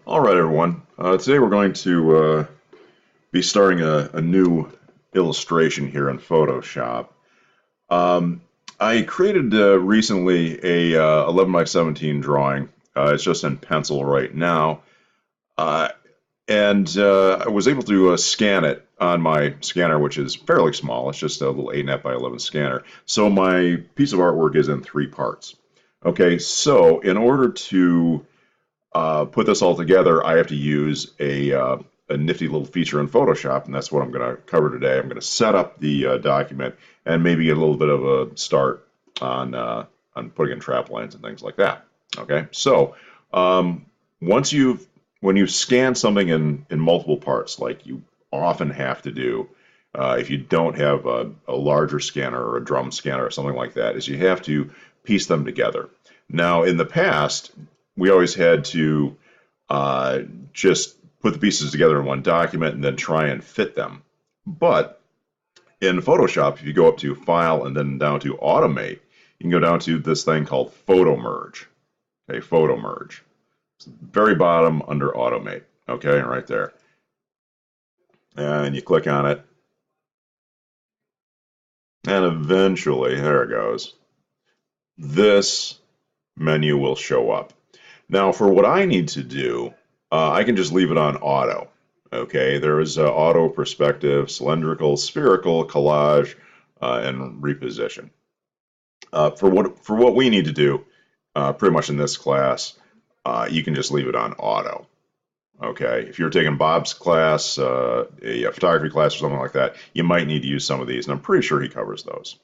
All right, everyone. Today we're going to be starting a new illustration here in Photoshop. Um, I created recently a 11 by 17 drawing. It's just in pencil right now. Uh, and I was able to scan it on my scanner, which is fairly small. It's just a little 8.5 by 11 scanner. So my piece of artwork is in three parts. Okay, so in order to put this all together, I have to use a nifty little feature in Photoshop, and that's what I'm going to cover today. I'm going to set up the document and maybe get a little bit of a start on putting in trap lines and things like that. Okay, so um, once you've when you scan something in multiple parts, like you often have to do, if you don't have a larger scanner or a drum scanner or something like that, is you have to piece them together. Now, in the past, we always had to uh, just put the pieces together in one document and then try and fit them. But in Photoshop, if you go up to File and then down to Automate, you can go down to this thing called Photo Merge. Okay, Photo Merge. It's the very bottom under Automate. Okay, right there. And you click on it, and eventually, there it goes. This menu will show up. Now, for what I need to do, I can just leave it on auto. Okay, there is auto, perspective, cylindrical, spherical, collage, and reposition. For what we need to do, pretty much in this class, you can just leave it on auto. Okay, if you're taking Bob's class, a photography class or something like that, you might need to use some of these, and I'm pretty sure he covers those.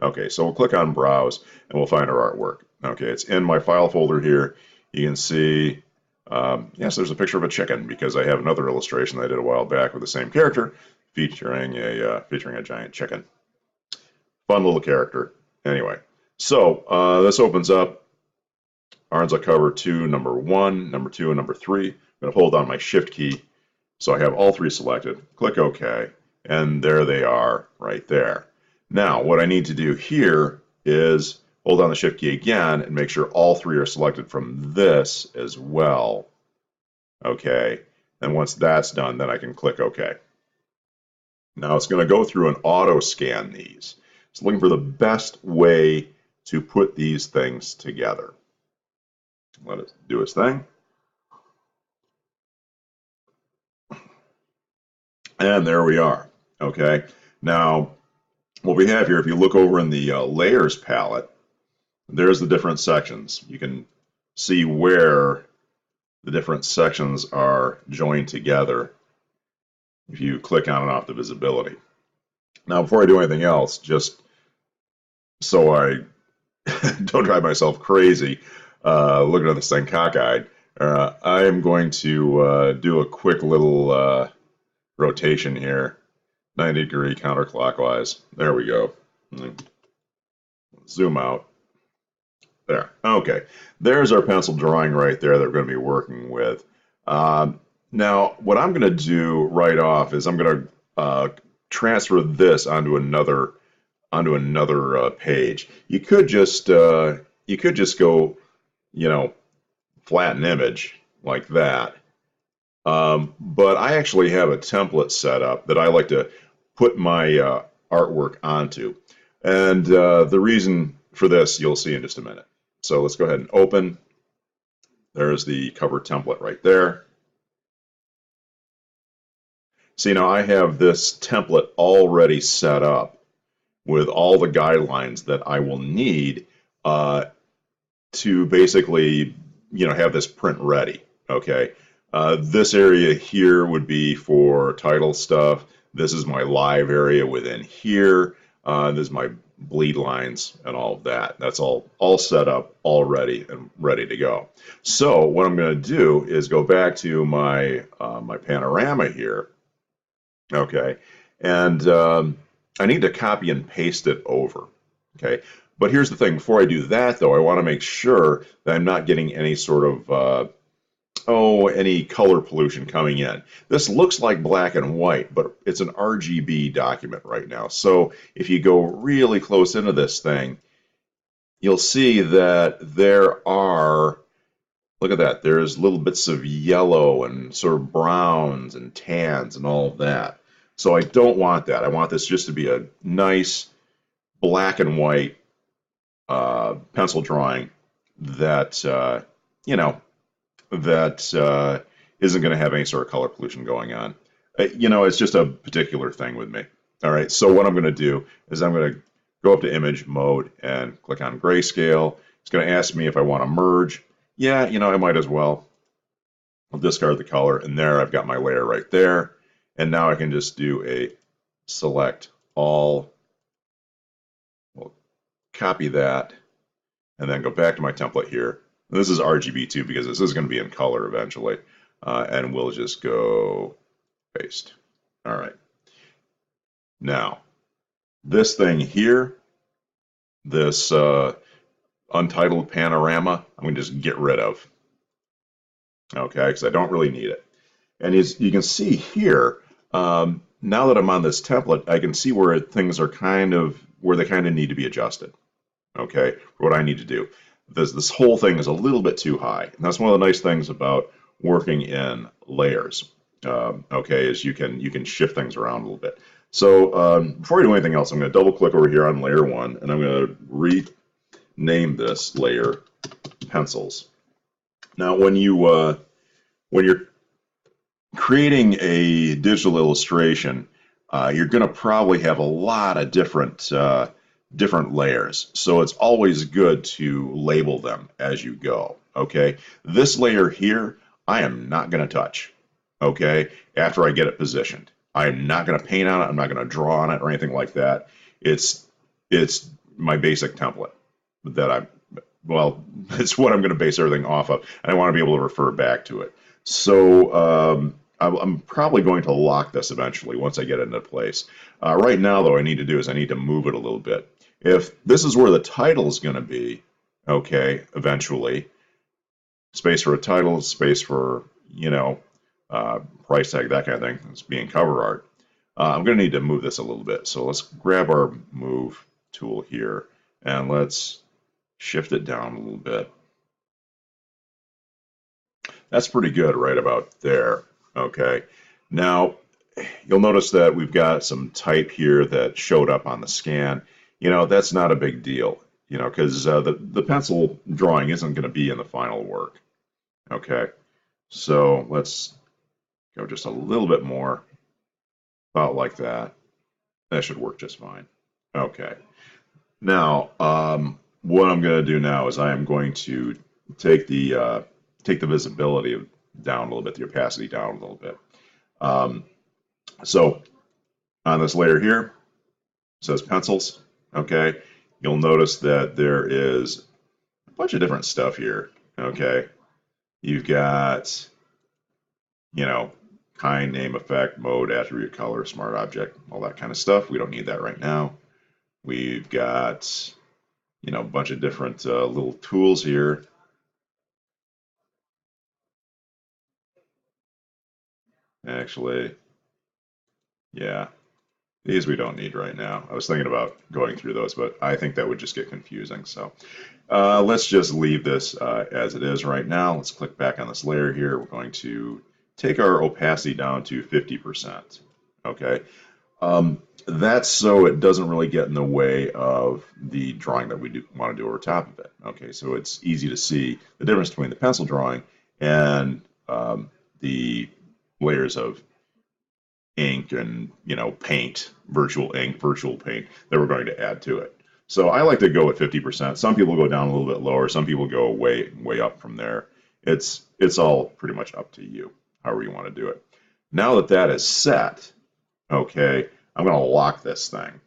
Okay, so we'll click on Browse, and we'll find our artwork. Okay, it's in my file folder here. You can see, yes, there's a picture of a chicken because I have another illustration that I did a while back with the same character featuring a giant chicken. Fun little character. Anyway, so this opens up Arnza Cover 2, number 1, number 2, and number 3. I'm going to hold down my Shift key so I have all three selected. Click OK, and there they are right there. Now, what I need to do here is hold down the Shift key again and make sure all three are selected from this as well. Okay, and once that's done, then I can click OK. Now it's going to go through and auto scan these. It's looking for the best way to put these things together. Let it do its thing. And there we are. Okay, now what we have here, if you look over in the layers palette, there's the different sections. You can see where the different sections are joined together if you click on and off the visibility. Now, before I do anything else, just so I don't drive myself crazy looking at this thing cockeyed, I am going to do a quick little rotation here, 90-degree counterclockwise. There we go. Zoom out. There. Okay. There's our pencil drawing right there that we're going to be working with. Now, what I'm going to do right off is I'm going to transfer this onto another page. You could just go, flatten image like that. But I actually have a template set up that I like to put my artwork onto. And the reason for this you'll see in just a minute. So let's go ahead and open. There's the cover template right there. See, now I have this template already set up with all the guidelines that I will need to basically, have this print ready. Okay. This area here would be for title stuff. This is my live area within here. This is my bleed lines and all of that. That's all set up already and ready to go. So what I'm going to do is go back to my my panorama here. Okay, and I need to copy and paste it over. Okay, but here's the thing. Before I do that, though, I want to make sure that I'm not getting any sort of any color pollution coming in. This looks like black and white, but it's an RGB document right now. So if you go really close into this thing, you'll see that there are Look at that. There's little bits of yellow and sort of browns and tans and all of that. So I don't want that. I want this just to be a nice black and white pencil drawing that, you know, that isn't going to have any sort of color pollution going on. It's just a particular thing with me. All right, so what I'm going to do is I'm going to go up to image mode and click on grayscale. It's going to ask me if I want to merge. Yeah, I might as well. I'll discard the color, and there I've got my layer right there. And now I can just do a select all. We'll copy that, and then go back to my template here. This is RGB too because this is going to be in color eventually. And we'll just go paste. All right. Now, this thing here, this untitled panorama, I'm going to just get rid of. Okay, because I don't really need it. And as you can see here, now that I'm on this template, I can see where things are where they kind of need to be adjusted. Okay, for what I need to do. This whole thing is a little bit too high. And that's one of the nice things about working in layers. Okay, is you can shift things around a little bit. So before we do anything else, I'm going to double click over here on layer 1, and I'm going to rename this layer pencils. Now, when you're creating a digital illustration, you're going to probably have a lot of different layers. So it's always good to label them as you go. Okay, this layer here, I am not going to touch. Okay, after I get it positioned, I'm not going to paint on it. I'm not going to draw on it or anything like that. It's my basic template that it's what I'm going to base everything off of, and I want to be able to refer back to it. So I'm probably going to lock this eventually once I get it into place. Right now, though, I need to move it a little bit. If this is where the title is going to be, okay, eventually, space for a title, space for, price tag, that kind of thing, it's being cover art. I'm going to need to move this a little bit. So let's grab our move tool here and let's shift it down a little bit. That's pretty good right about there. Okay. Now, you'll notice that we've got some type here that showed up on the scan. That's not a big deal, because the pencil drawing isn't going to be in the final work. Okay. So let's go just a little bit more, about like that. That should work just fine. Okay. Now, what I'm going to do now is I am going to take the visibility down a little bit, the opacity down a little bit. So on this layer here, it says pencils. Okay, you'll notice that there is a bunch of different stuff here. Okay, you've got, kind, name, effect, mode, attribute, color, smart object, all that kind of stuff. We don't need that right now. We've got, a bunch of different little tools here. Actually, yeah, these we don't need right now. I was thinking about going through those, but I think that would just get confusing. So let's just leave this as it is right now. Let's click back on this layer here. We're going to take our opacity down to 50%. Okay. That's so it doesn't really get in the way of the drawing that we want to do over top of it. Okay, so it's easy to see the difference between the pencil drawing and the layers of ink and paint, virtual ink, virtual paint that we're going to add to it. So I like to go at 50%. Some people go down a little bit lower. Some people go way up from there. It's all pretty much up to you, however you want to do it. Now that that is set, okay, I'm going to lock this thing.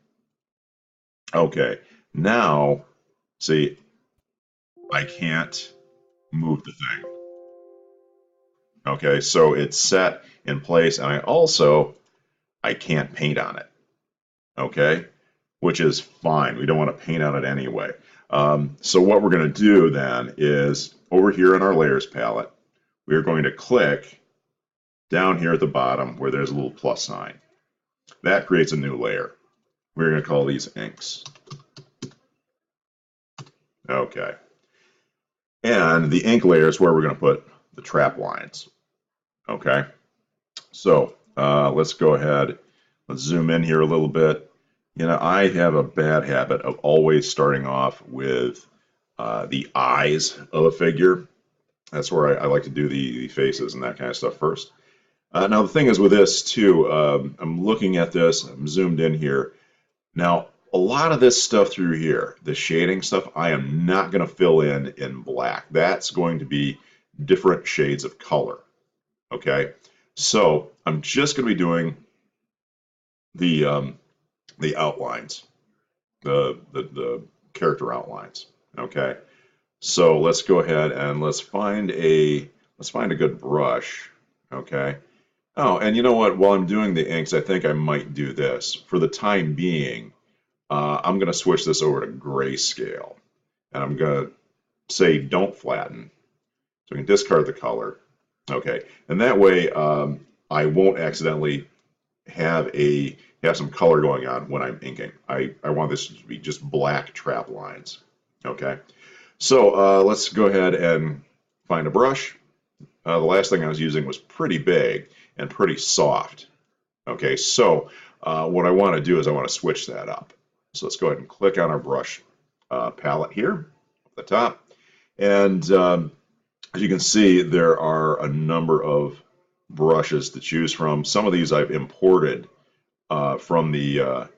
Okay, now see, I can't move the thing. Okay, so it's set in place, and I can't paint on it. Okay, which is fine. We don't want to paint on it anyway. So what we're going to do then is over here in our layers palette, we're going to click down here at the bottom where there's a little plus sign. That creates a new layer. We're going to call these inks. Okay. And the ink layer is where we're going to put the trap lines. Okay, so let's go ahead. Let's zoom in here a little bit. You know, I have a bad habit of always starting off with the eyes of a figure. That's where I like to do the faces and that kind of stuff first. Now, the thing is with this too, I'm looking at this, I'm zoomed in here. Now, a lot of this stuff through here, the shading stuff, I am not going to fill in black. That's going to be different shades of color. Okay, so I'm just going to be doing the outlines, the character outlines. Okay, so let's go ahead and let's find a good brush. Okay. Oh, and you know what? While I'm doing the inks, I think I might do this. For the time being, I'm going to switch this over to grayscale. And I'm going to say don't flatten. So we can discard the color. Okay. And that way I won't accidentally have some color going on when I'm inking. I want this to be just black trap lines. Okay. So let's go ahead and find a brush. The last thing I was using was pretty big and pretty soft. Okay, so what I want to do is I want to switch that up. So let's go ahead and click on our brush palette here at the top. And as you can see, there are a number of brushes to choose from. Some of these I've imported from the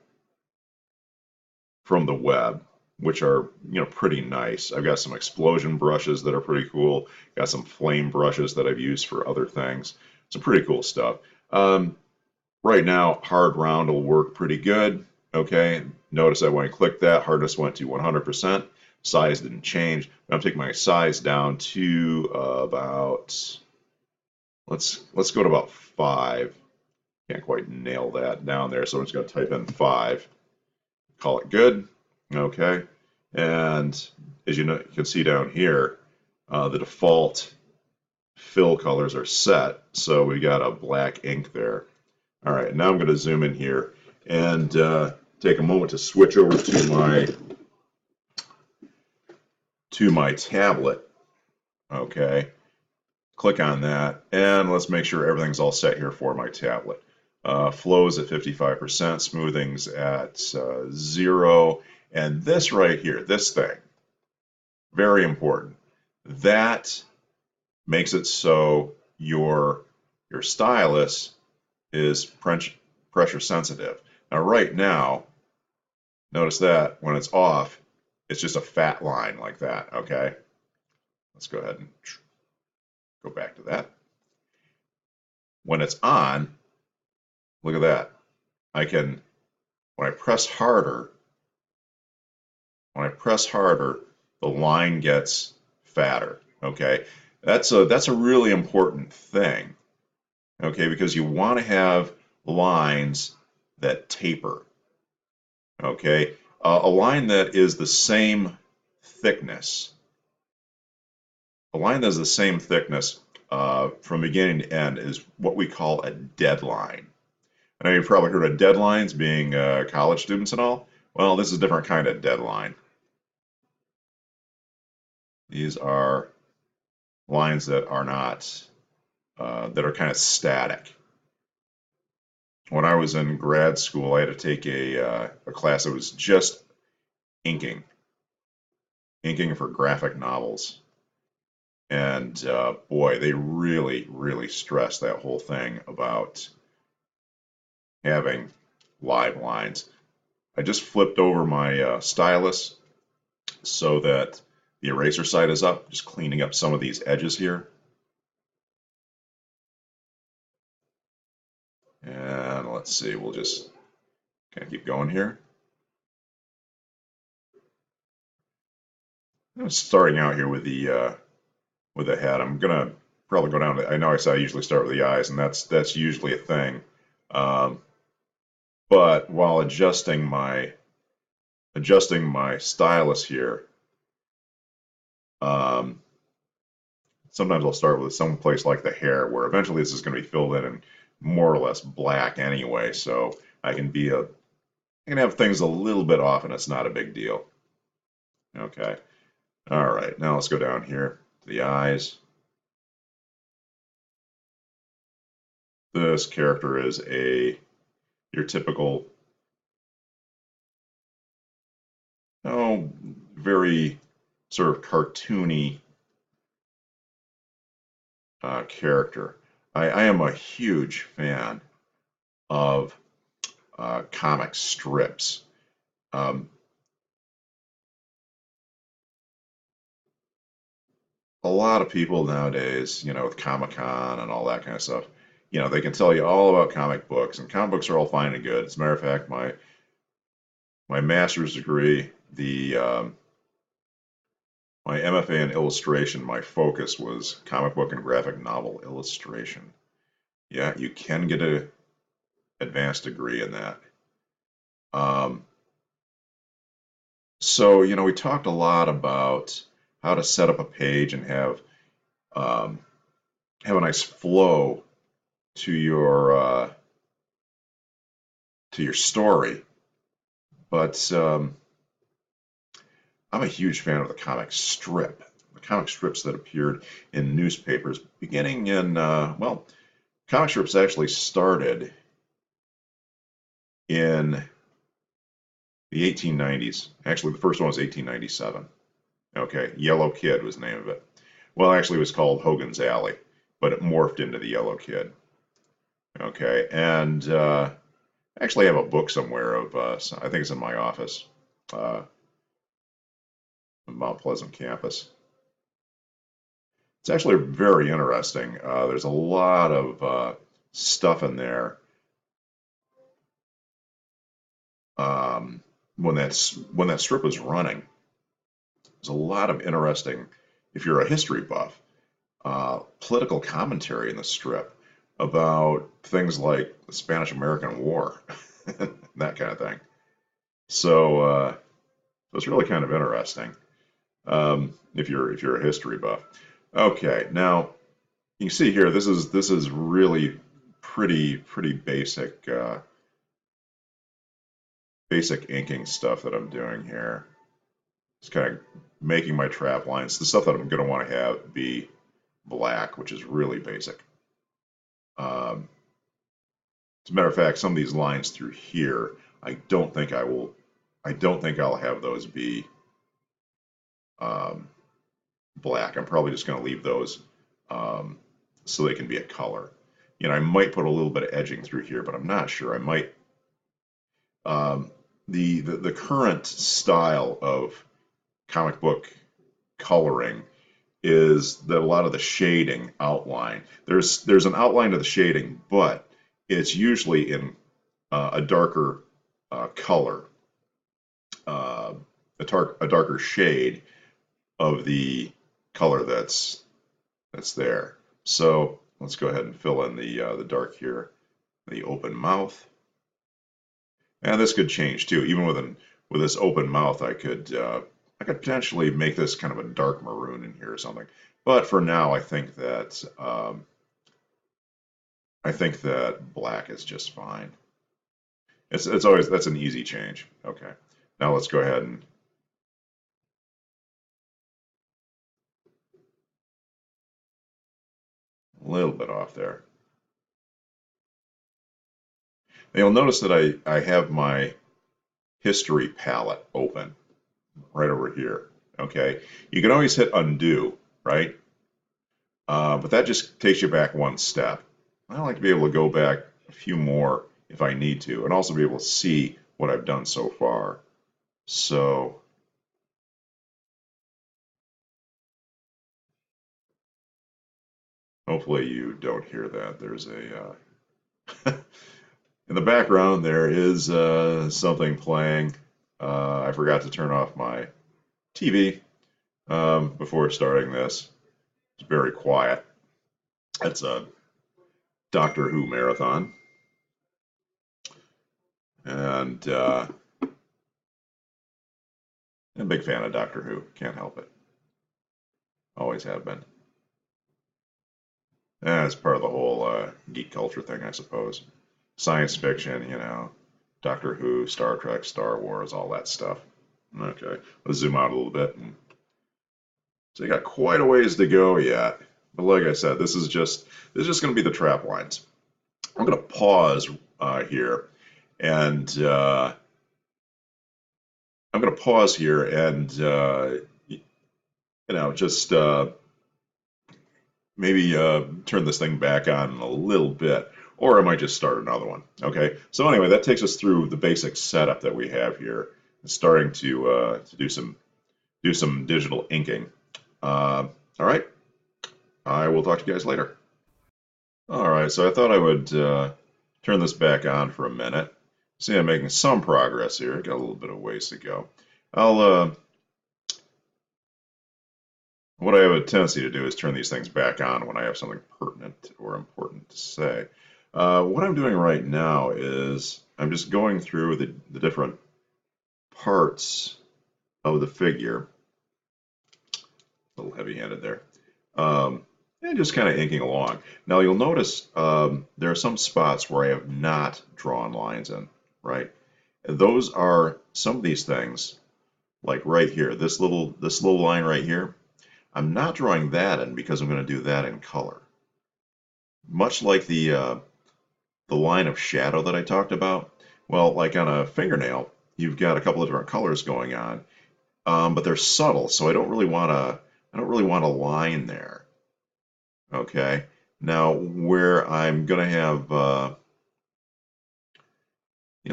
web, which are pretty nice. I've got some explosion brushes that are pretty cool. Got some flame brushes that I've used for other things. Some pretty cool stuff. Right now, hard round will work pretty good. Okay, notice that when I click that, hardness went to 100%. Size didn't change. I'm taking my size down to about, let's go to about 5. Can't quite nail that down there, so I'm just going to type in 5. Call it good. Okay, and as you can see down here, the default fill colors are set, so we got a black ink there. All right, now I'm going to zoom in here and take a moment to switch over to my tablet. Okay, click on that, and let's make sure everything's all set here for my tablet. Flows at 55%, smoothing's at 0, and this right here, this thing, very important. That makes it so your stylus is pressure sensitive. Now right now, notice that when it's off, it's just a fat line like that, okay? Let's go ahead and go back to that. When it's on, look at that. When I press harder, the line gets fatter, okay? That's a really important thing, okay, because you want to have lines that taper, okay? A line that is the same thickness, from beginning to end is what we call a deadline. I know you've probably heard of deadlines being college students and all. Well, this is a different kind of deadline. These are lines that are not, that are kind of static. When I was in grad school, I had to take a class that was just inking for graphic novels. And boy, they really, really stressed that whole thing about having live lines. I just flipped over my stylus so that the eraser side is up, just cleaning up some of these edges here. And let's see, we'll just kind of keep going here. I'm starting out here with the head. I'm gonna probably go down to, I know I said I usually start with the eyes, and that's usually a thing. But while adjusting my stylus here, sometimes I'll start with some place like the hair, where eventually this is going to be filled in and more or less black anyway, so I can have things a little bit off, and it's not a big deal. Okay, All right, now let's go down here to the eyes. This character is your typical, oh, very sort of cartoony character. I am a huge fan of comic strips. Um, a lot of people nowadays, with Comic-Con and all that kind of stuff, they can tell you all about comic books, and comic books are all fine and good. As a matter of fact, my master's degree, the my MFA in illustration, my focus was comic book and graphic novel illustration. Yeah, you can get a advanced degree in that. Um, so, we talked a lot about how to set up a page and um, have a nice flow to your story. But I'm a huge fan of the comic strip. The comic strips that appeared in newspapers beginning in comic strips actually started in the 1890s. Actually, the first one was 1897. Okay, Yellow Kid was the name of it. Well, actually, it was called Hogan's Alley, but it morphed into the Yellow Kid. Okay, and actually, I have a book somewhere of, I think it's in my office, uh, Mount Pleasant campus. It's actually very interesting. There's a lot of stuff in there um, when that strip was running. There's a lot of interesting, if you're a history buff, political commentary in the strip about things like the Spanish-American War, that kind of thing. So it's really kind of interesting if you're a history buff. Okay, now you can see here this is really pretty basic inking stuff that I'm doing here. Just kind of making my trap lines. The stuff that I'm going to want to have be black, which is really basic. Um, as a matter of fact, some of these lines through here, I don't think I will. I don't think I'll have those be um, black. I'm probably just going to leave those um, so they can be a color. I might put a little bit of edging through here, but I'm not sure. I might. Um, the current style of comic book coloring is that a lot of the shading outline there's an outline to the shading, but it's usually in a darker color, uh, a darker shade of the color that's there. So let's go ahead and fill in the dark here, the open mouth, and this could change too. Even with this open mouth, I could potentially make this kind of a dark maroon in here or something. But for now, I think that black is just fine. It's always that's an easy change. Okay. Now let's go ahead and a little bit off there. Now you'll notice that I have my history palette open right over here. Okay. You can always hit undo, right? But that just takes you back one step. I like to be able to go back a few more if I need to, and also be able to see what I've done so far. So hopefully you don't hear that. There's in the background there is something playing. I forgot to turn off my TV before starting this. It's very quiet. It's a Doctor Who marathon, and I'm a big fan of Doctor Who. Can't help it. Always have been. It's part of the whole geek culture thing, I suppose. Science fiction, Doctor Who, Star Trek, Star Wars, all that stuff. Okay, let's zoom out a little bit and So you got quite a ways to go yet. But like I said, this is just going to be the trap lines. I'm going to pause here and I'm going to pause here and just maybe turn this thing back on in a little bit, or I might just start another one. Okay. So anyway, that takes us through the basic setup that we have here, starting to do some digital inking. All right. I will talk to you guys later. All right. So I thought I would turn this back on for a minute. See, I'm making some progress here. Got a little bit of ways to go. I'll What I have a tendency to do is turn these things back on when I have something pertinent or important to say. What I'm doing right now is I'm just going through the different parts of the figure. A little heavy-handed there. And just kind of inking along. Now you'll notice there are some spots where I have not drawn lines in, right? Those are some of these things, like right here, this little line right here. I'm not drawing that in because I'm going to do that in color. Much like the line of shadow that I talked about. Well, like on a fingernail, you've got a couple of different colors going on, but they're subtle, so I don't really want a line there. Okay. Now, where I'm going to have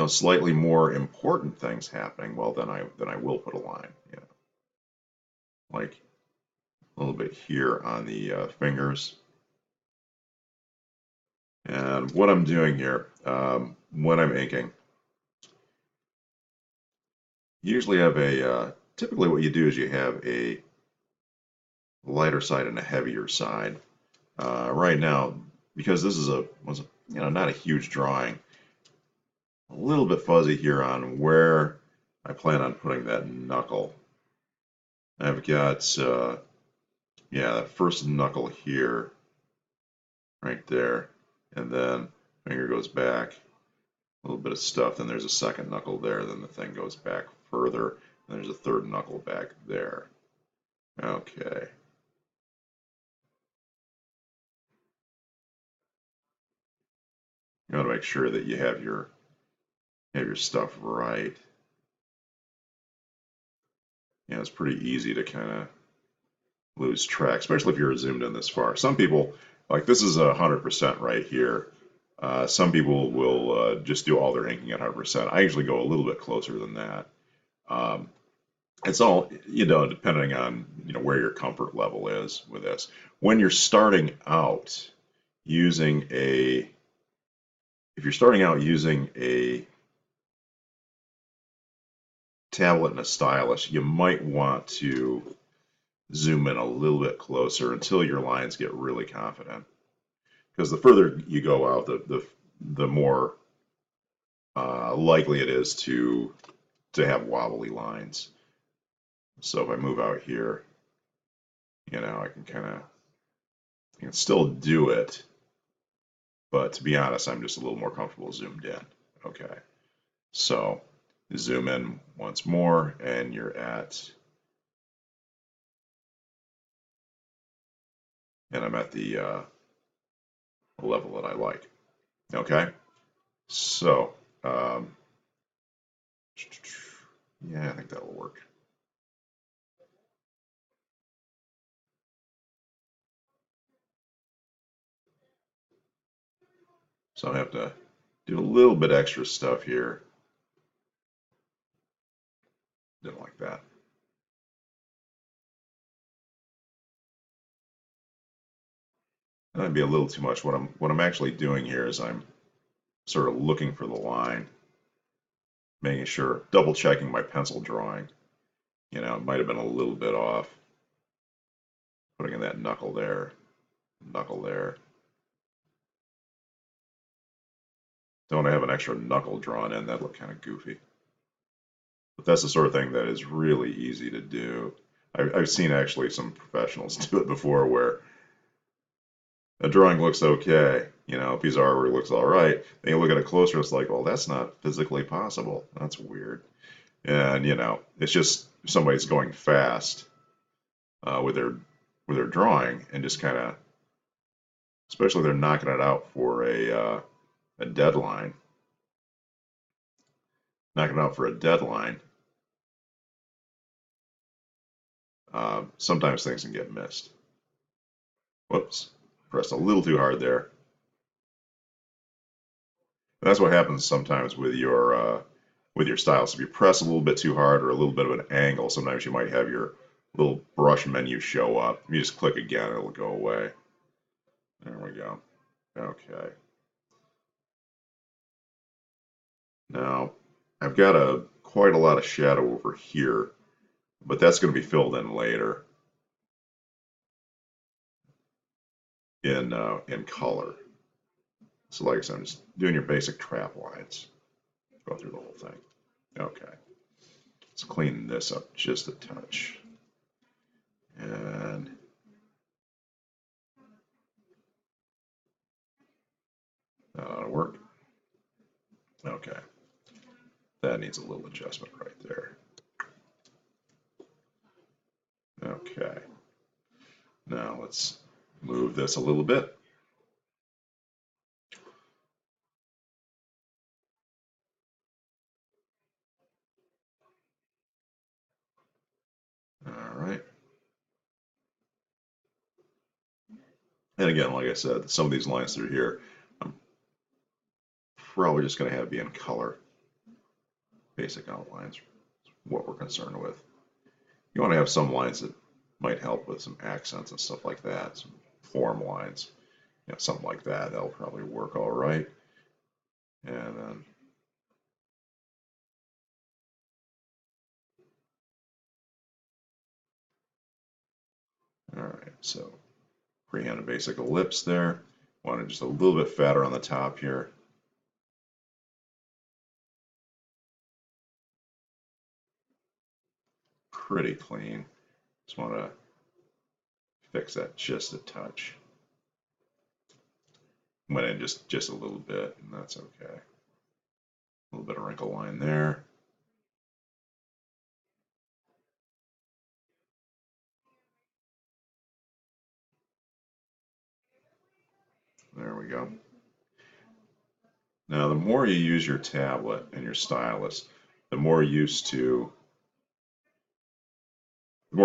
slightly more important things happening, well, then I will put a line. Like a little bit here on the fingers. And what I'm doing here, when I'm inking, you usually have typically what you do is you have a lighter side and a heavier side. Right now, because this was not a huge drawing, a little bit fuzzy here on where I plan on putting that knuckle. I've got, that first knuckle here, right there, and then finger goes back, a little bit of stuff, then there's a second knuckle there, then the thing goes back further, and there's a third knuckle back there. Okay. You want to make sure that you have your stuff right. It's pretty easy to kind of lose track, especially if you're zoomed in this far. Some people, like this is 100% right here. Some people will just do all their inking at 100%. I usually go a little bit closer than that. It's all, depending on, where your comfort level is with this. When you're starting out using if you're starting out using a tablet and a stylus, you might want to zoom in a little bit closer until your lines get really confident. Because the further you go out, the more likely it is to have wobbly lines. So if I move out here, I can still do it, but to be honest, I'm just a little more comfortable zoomed in. Okay, so zoom in once more, and you're I'm at the level that I like. Okay, so yeah, I think that will work. So I have to do a little bit extra stuff here. Didn't like that. That might be a little too much. What I'm actually doing here is I'm sort of looking for the line, making sure, double checking my pencil drawing. It might have been a little bit off. Putting in that knuckle there, knuckle there. Don't have an extra knuckle drawn in, that looked kind of goofy. But that's the sort of thing that is really easy to do. I've seen actually some professionals do it before where a drawing looks okay, a piece of artwork looks all right. Then you look at it closer, it's like, well, that's not physically possible. That's weird. And, it's just somebody's going fast. with their drawing, and just kind of, especially if they're knocking it out for a deadline, knocking it out for a deadline. Sometimes things can get missed. Whoops, pressed a little too hard there. And that's what happens sometimes with your styles. If you press a little bit too hard or a little bit of an angle, sometimes you might have your little brush menu show up. You just click again, it'll go away. There we go. Okay. Now, I've got quite a lot of shadow over here, but that's going to be filled in later in color. So like I said, I'm just doing your basic trap lines. Go through the whole thing. Okay. Let's clean this up just a touch. And that ought to work. Okay. That needs a little adjustment right there. Okay. Now let's move this a little bit. All right. And again, like I said, some of these lines through here, I'm probably just going to have be in color. Basic outlines, what we're concerned with. You want to have some lines that might help with some accents and stuff like that, some form lines, something like that. That'll probably work all right. And then all right, so freehand a basic ellipse there. Want it just a little bit fatter on the top here. Pretty clean. Just want to fix that just a touch. Went in just a little bit, and that's okay. A little bit of wrinkle line there. There we go. Now, the more you use your tablet and your stylus, the more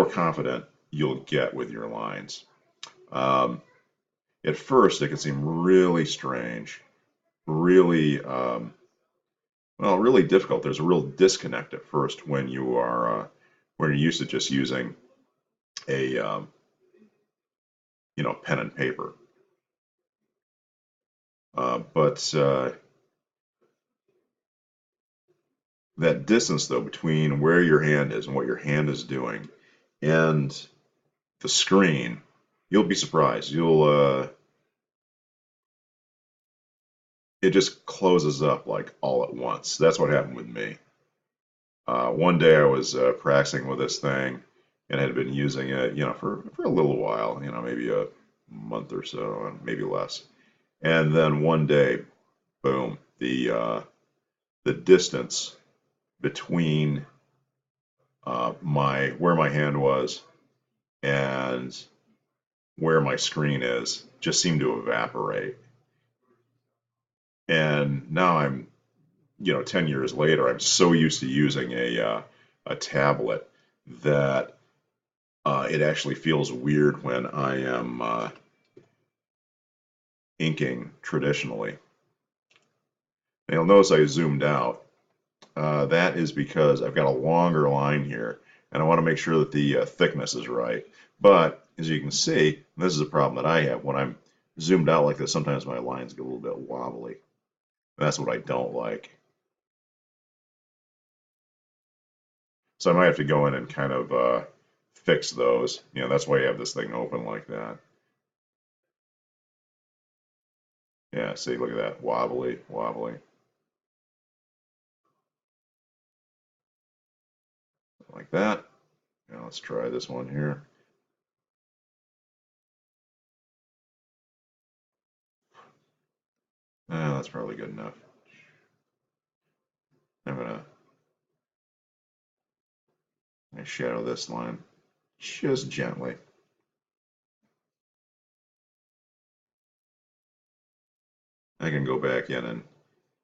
confident you'll get with your lines. At first, it can seem really strange, really, really difficult. There's a real disconnect at first when when you're used to just using a, pen and paper. But that distance, though, between where your hand is and what your hand is doing and the screen, you'll be surprised. It just closes up like all at once. That's what happened with me. One day I was practicing with this thing and had been using it, for a little while, maybe a month or so, maybe less. And then one day, boom, the distance between where my hand was and where my screen is just seemed to evaporate. And now I'm, 10 years later, I'm so used to using a tablet that it actually feels weird when I am inking traditionally. And you'll notice I zoomed out. That is because I've got a longer line here, and I want to make sure that the thickness is right. But as you can see, this is a problem that I have. When I'm zoomed out like this, sometimes my lines get a little bit wobbly. That's what I don't like. So I might have to go in and kind of fix those. That's why you have this thing open like that. Yeah, see, look at that. Wobbly, wobbly. Like that. Now let's try this one here. That's probably good enough. I'm gonna shadow this line. just gently. I can go back in and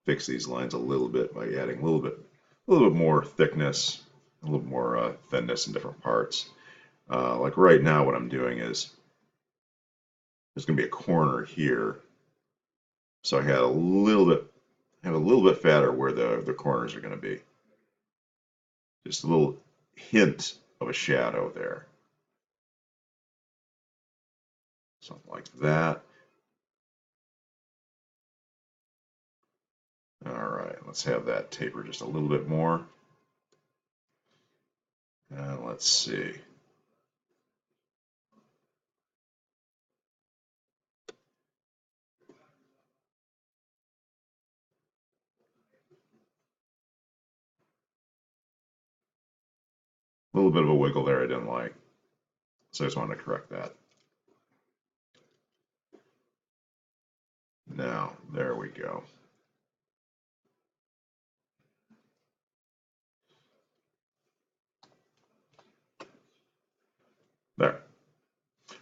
fix these lines a little bit by adding a little bit more thickness, a little more thinness in different parts. Like right now, what I'm doing is there's going to be a corner here, so I had a little bit fatter where the corners are going to be. Just a little hint of a shadow there, something like that. All right, let's have that taper just a little bit more. Let's see. A little bit of a wiggle there I didn't like, so I just wanted to correct that. Now, there we go. There.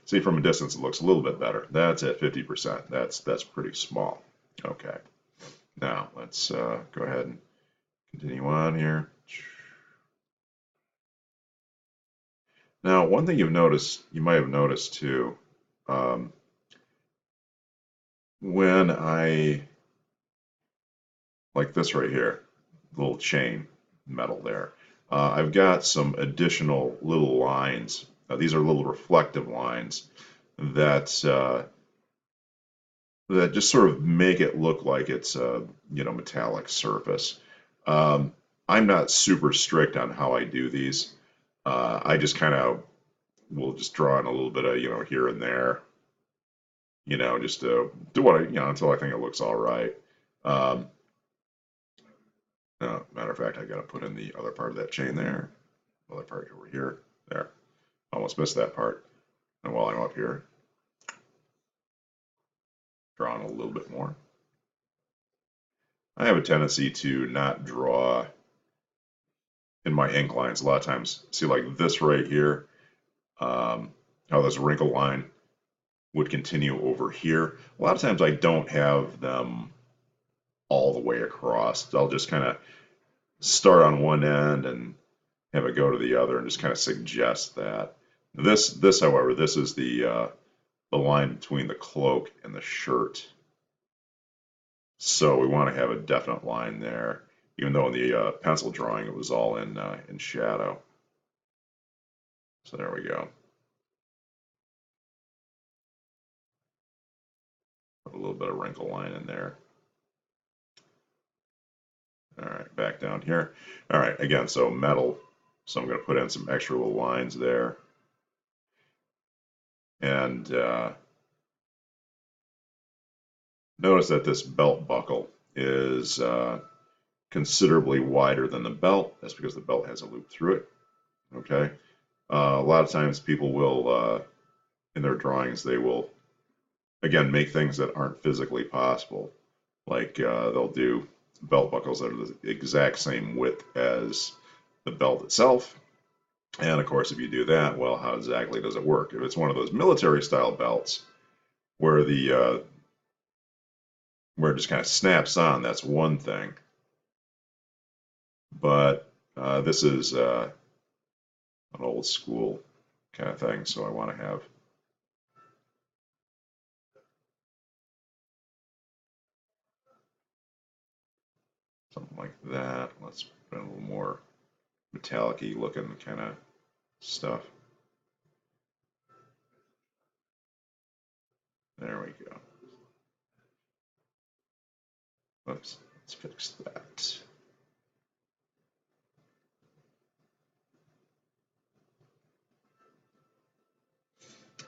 See, from a distance, it looks a little bit better. That's at 50%. That's pretty small. Okay. Now, let's go ahead and continue on here. Now, one thing you might have noticed too, um, when I, like this right here, little chain metal there, I've got some additional little lines. These are little reflective lines that that just sort of make it look like it's a metallic surface. Um, I'm not super strict on how I do these. I just kind of will just draw in a little bit of here and there, just to do what I until I think it looks all right. Um, Matter of fact, I got to put in the other part of that chain there, other part over here, there. Almost missed that part. And while I'm up here, drawing a little bit more. I have a tendency to not draw in my ink lines. A lot of times, see like this right here, how this wrinkle line would continue over here. A lot of times I don't have them all the way across. I'll just kind of start on one end and have it go to the other and just kind of suggest that. However, this is the line between the cloak and the shirt. So we want to have a definite line there, even though in the pencil drawing it was all in shadow. So there we go. Put a little bit of wrinkle line in there. All right, back down here. All right, again, so metal. So I'm going to put in some extra little lines there. And notice that this belt buckle is considerably wider than the belt. That's because the belt has a loop through it. Okay. A lot of times people will, in their drawings, they will, again, make things that aren't physically possible. Like they'll do belt buckles that are the exact same width as the belt itself. And of course, if you do that, well, how exactly does it work? If it's one of those military style belts where where it just kind of snaps on, that's one thing. But this is an old school kind of thing, so I want to have something like that. Let's put in a little more metallic-y looking kind of stuff. There we go. Oops, let's fix that.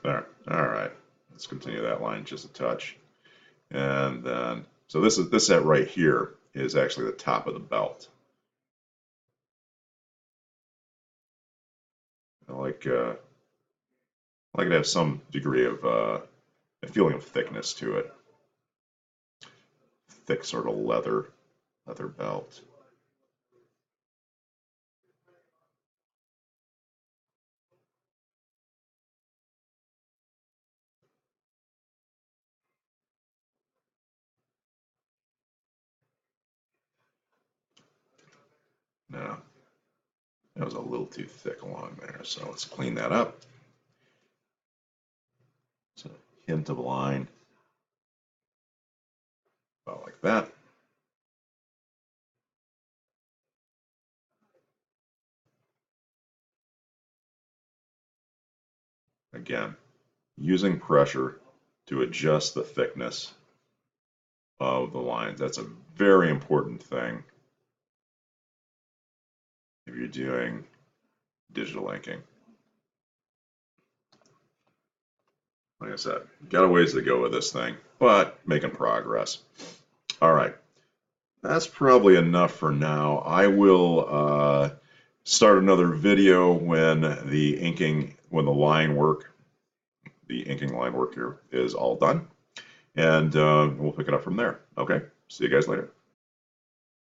There. All right. Let's continue that line just a touch. And then, so this set right here is actually the top of the belt. I like it to have some degree of a feeling of thickness to it. Thick sort of leather belt. That was a little too thick along there, so let's clean that up. So a hint of line, about like that. Again, using pressure to adjust the thickness of the lines. That's a very important thing if you're doing digital inking. Like I said, got a ways to go with this thing, but making progress. All right, that's probably enough for now. I will start another video when the inking line work here is all done, and we'll pick it up from there. Okay, see you guys later.